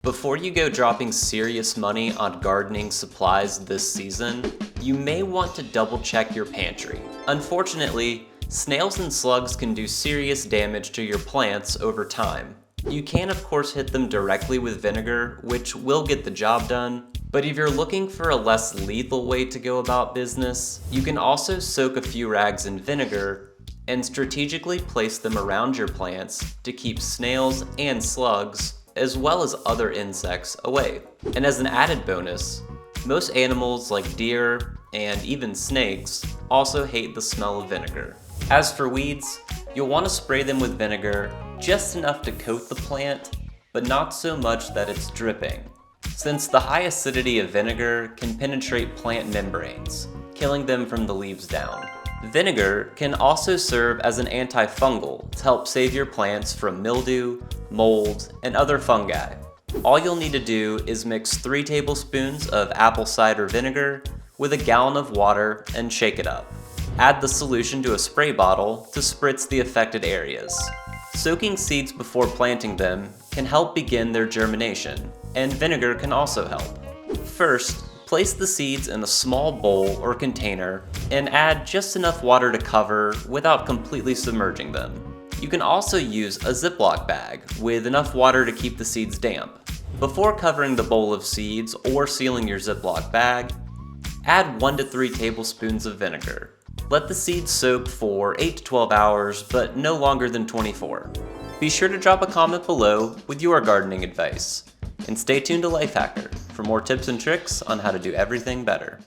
Before you go dropping serious money on gardening supplies this season, you may want to double check your pantry. Unfortunately, snails and slugs can do serious damage to your plants over time. You can of course hit them directly with vinegar, which will get the job done, but if you're looking for a less lethal way to go about business, you can also soak a few rags in vinegar and strategically place them around your plants to keep snails and slugs, as well as other insects, away. And as an added bonus, most animals like deer and even snakes also hate the smell of vinegar. As for weeds, you'll want to spray them with vinegar just enough to coat the plant, but not so much that it's dripping, since the high acidity of vinegar can penetrate plant membranes, killing them from the leaves down. Vinegar can also serve as an antifungal to help save your plants from mildew, mold, and other fungi. All you'll need to do is mix 3 tablespoons of apple cider vinegar with a gallon of water and shake it up. Add the solution to a spray bottle to spritz the affected areas. Soaking seeds before planting them can help begin their germination, and vinegar can also help. First, place the seeds in a small bowl or container and add just enough water to cover without completely submerging them. You can also use a Ziploc bag with enough water to keep the seeds damp. Before covering the bowl of seeds or sealing your Ziploc bag, add 1 to 3 tablespoons of vinegar. Let the seeds soak for 8 to 12 hours, but no longer than 24. Be sure to drop a comment below with your gardening advice. And stay tuned to Lifehacker for more tips and tricks on how to do everything better.